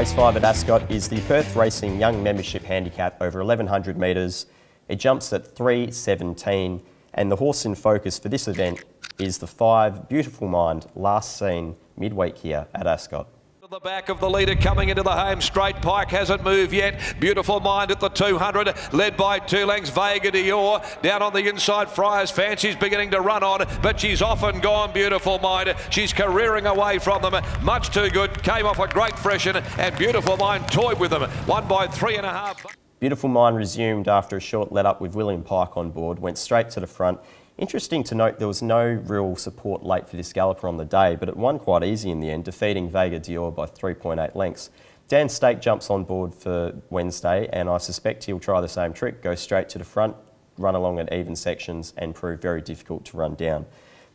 Race 5 at Ascot is the Perth Racing Young Membership Handicap over 1100 metres. It jumps at 3:17, and the horse in focus for this event is the 5 Beautiful Mind, last seen midweek here at Ascot. The back of the leader coming into the home straight. Pike hasn't moved yet. Beautiful Mind at the 200, led by 2 lengths Vega Dior. Down on the inside, Friars Fancy's beginning to run on, but she's off and gone, Beautiful Mind. She's careering away from them. Much too good. Came off a great freshen, and Beautiful Mind toyed with them. Won by 3.5. Beautiful Mind resumed after a short let-up with William Pike on board, went straight to the front. Interesting to note, there was no real support late for this galloper on the day, but it won quite easy in the end, defeating Vega Dior by 3.8 lengths. Dan Stake jumps on board for Wednesday, and I suspect he'll try the same trick, go straight to the front, run along at even sections, and prove very difficult to run down.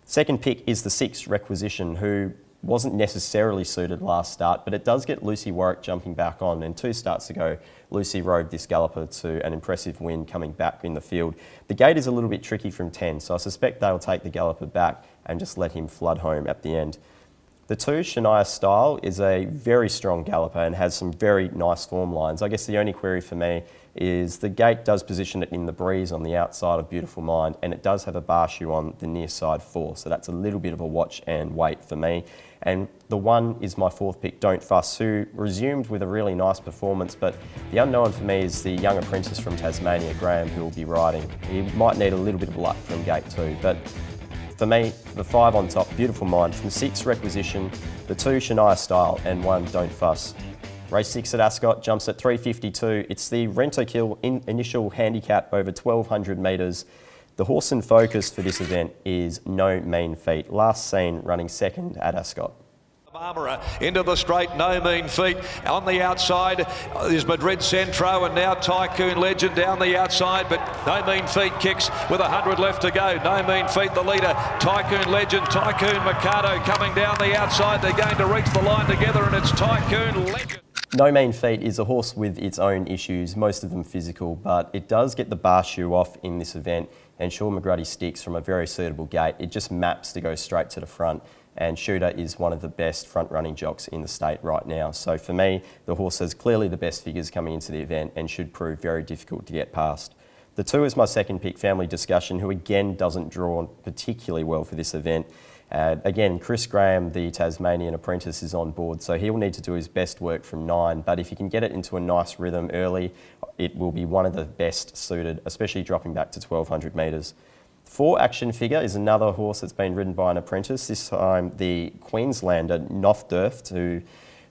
Second pick is the 6 Requisition, who wasn't necessarily suited last start, but it does get Lucy Warwick jumping back on, and 2 starts ago, Lucy rode this galloper to an impressive win coming back in the field. The gate is a little bit tricky from 10, so I suspect they'll take the galloper back and just let him flood home at the end. The 2, Shania Style, is a very strong galloper and has some very nice form lines. I guess the only query for me is the gate does position it in the breeze on the outside of Beautiful Mind, and it does have a bar shoe on the near side 4, so that's a little bit of a watch and wait for me. And the 1 is my 4th pick, Don't Fuss, who resumed with a really nice performance, but the unknown for me is the young apprentice from Tasmania, Graham, who will be riding. He might need a little bit of luck from gate 2, but for me, the 5 on top, Beautiful Mind, from 6 Requisition, the 2 Shania Style, and 1 Don't Fuss. Race 6 at Ascot jumps at 3:52. It's the Rentokil initial handicap over 1200 metres. The horse in focus for this event is No Mean Feat, last seen running second at Ascot. Marmora into the straight, No Mean Feat. On the outside is Madrid Centro, and now Tycoon Legend down the outside, but No Mean Feat kicks with 100 left to go. No Mean Feat the leader, Tycoon Legend, Tycoon Mikado coming down the outside. They're going to reach the line together, and it's Tycoon Legend. No Mean Feat is a horse with its own issues, most of them physical, but it does get the bar shoe off in this event, and Sean McGruddy sticks from a very suitable gate. It just maps to go straight to the front, and Shooter is one of the best front-running jocks in the state right now. So for me, the horse has clearly the best figures coming into the event and should prove very difficult to get past. The 2 is my second pick, Family Discussion, who again doesn't draw particularly well for this event. Again, Chris Graham, the Tasmanian apprentice, is on board, so he'll need to do his best work from 9, but if he can get it into a nice rhythm early, it will be one of the best suited, especially dropping back to 1200 metres. 4 Action Figure is another horse that's been ridden by an apprentice, this time the Queenslander Nofdurft, who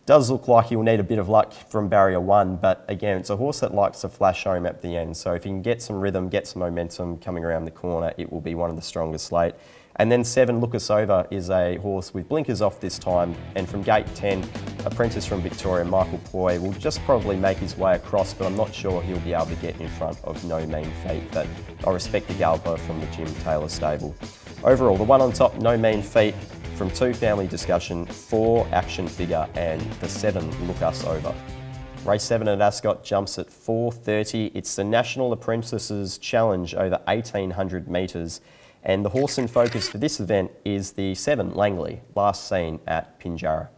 does look like he'll need a bit of luck from barrier 1, but again, it's a horse that likes to flash home at the end, so if he can get some rhythm, get some momentum coming around the corner, it will be one of the strongest late. And then 7, Look Us Over, is a horse with blinkers off this time, and from gate 10, apprentice from Victoria, Michael Ploy, will just probably make his way across, but I'm not sure he'll be able to get in front of No Mean Feat, but I respect the galloper from the Jim Taylor stable. Overall, the 1 on top, No Mean Feat, from 2 Family Discussion, 4 Action Figure, and the 7, Look Us Over. Race 7 at Ascot jumps at 4:30. It's the National Apprentices Challenge over 1800 metres. And the horse in focus for this event is the 7 Langley, last seen at Pinjarra.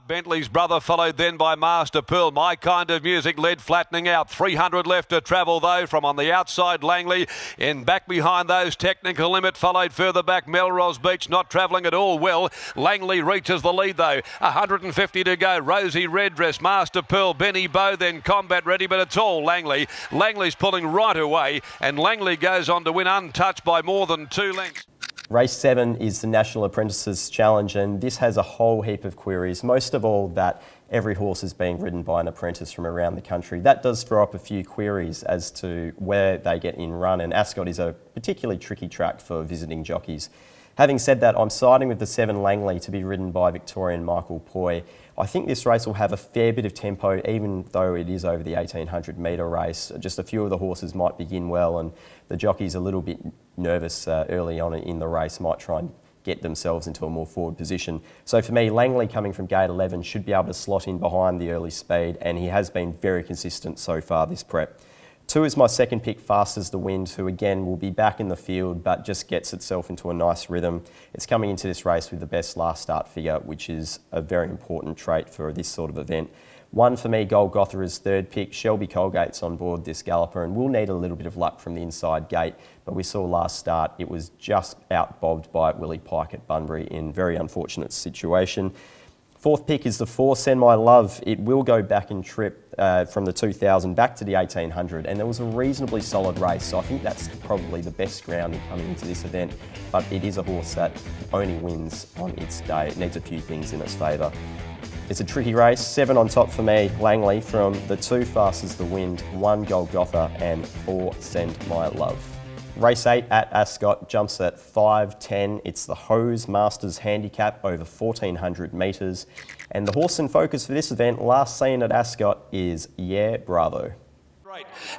Bentley's brother, followed then by Master Pearl. My Kind of Music led flattening out. 300 left to travel though from on the outside Langley. In back behind those, Technical Limit, followed further back Melrose Beach, not travelling at all well. Langley reaches the lead though. 150 to go. Rosie Reddress, Master Pearl, Benny Bow, then Combat Ready, but it's all Langley. Langley's pulling right away, and Langley goes on to win untouched by more than 2 lengths. Race 7 is the National Apprentices Challenge, and this has a whole heap of queries, most of all that every horse is being ridden by an apprentice from around the country. That does throw up a few queries as to where they get in run, and Ascot is a particularly tricky track for visiting jockeys. Having said that, I'm siding with the 7 Langley to be ridden by Victorian Michael Ploy. I think this race will have a fair bit of tempo, even though it is over the 1800 metre race. Just a few of the horses might begin well, and the jockeys a little bit nervous early on in the race might try and get themselves into a more forward position. So for me, Langley coming from gate 11 should be able to slot in behind the early speed, and he has been very consistent so far this prep. 2 is my second pick, Fast as the Wind, who again will be back in the field but just gets itself into a nice rhythm. It's coming into this race with the best last start figure, which is a very important trait for this sort of event. 1 for me, Golgotha is third pick. Shelby Colgate's on board this galloper and will need a little bit of luck from the inside gate, but we saw last start it was just out-bobbed by Willie Pike at Bunbury in very unfortunate situation. Fourth pick is the 4, Send My Love. It will go back and trip from the 2000 back to the 1800, and there was a reasonably solid race, so I think that's probably the best ground in coming into this event, but it is a horse that only wins on its day. It needs a few things in its favour. It's a tricky race. 7 on top for me, Langley, from the 2 Fast as the Wind, 1 Golgotha and 4 Send My Love. Race 8 at Ascot jumps at 5:10. It's the Hose Masters Handicap over 1400 metres. And the horse in focus for this event, last seen at Ascot, is Yeah Bravo.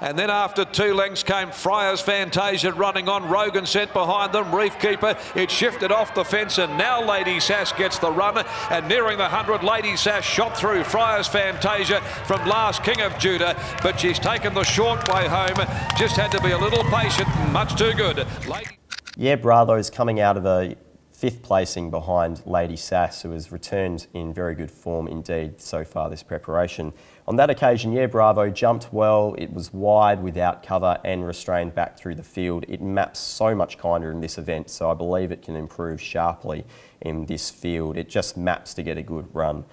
And then after 2 lengths came Friars Fantasia running on. Rogan sent behind them. Reef Keeper, it shifted off the fence, and now Lady Sass gets the run. And nearing the 100, Lady Sass shot through Friars Fantasia from last King of Judah, but she's taken the short way home. Just had to be a little patient. Much too good. Yeah Bravo is coming out of a 5th placing behind Lady Sass, who has returned in very good form indeed so far this preparation. On that occasion, Yeah Bravo jumped well. It was wide without cover and restrained back through the field. It maps so much kinder in this event, so I believe it can improve sharply in this field. It just maps to get a good run.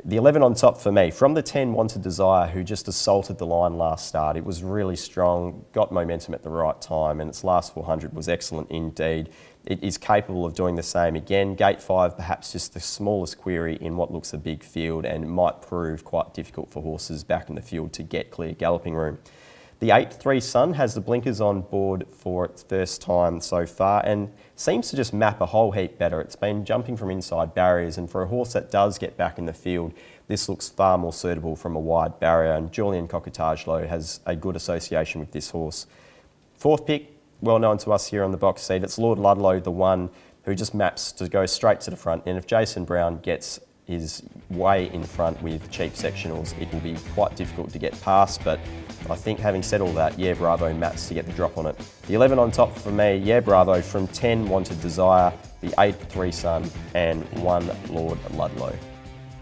The 11 on top for me, from the 10 Wanted Desire, who just assaulted the line last start. It was really strong, got momentum at the right time, and its last 400 was excellent indeed. It is capable of doing the same again. Gate 5, perhaps just the smallest query in what looks a big field, and might prove quite difficult for horses back in the field to get clear galloping room. The 8 3 Sun has the blinkers on board for its first time so far and seems to just map a whole heap better. It's been jumping from inside barriers, and for a horse that does get back in the field, this looks far more suitable from a wide barrier, and Julian Cockatagelo has a good association with this horse. 4th pick, well known to us here on the box seat, it's Lord Ludlow, the 1, who just maps to go straight to the front, and if Jason Brown gets his way in front with cheap sectionals, it will be quite difficult to get past, but I think having said all that, Yeah Bravo maps to get the drop on it. The 11 on top for me, Yeah Bravo, from 10 Wanted Desire, the 8 3 Sun and 1 Lord Ludlow.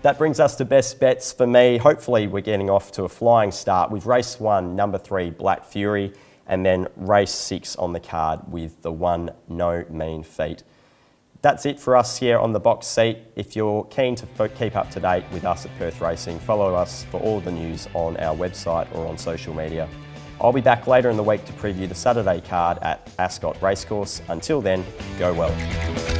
That brings us to best bets for me. Hopefully we're getting off to a flying start with race 1, number 3, Black Fury, and then race 6 on the card with the 1, No Mean Feat. That's it for us here on the box seat. If you're keen to keep up to date with us at Perth Racing, follow us for all the news on our website or on social media. I'll be back later in the week to preview the Saturday card at Ascot Racecourse. Until then, go well.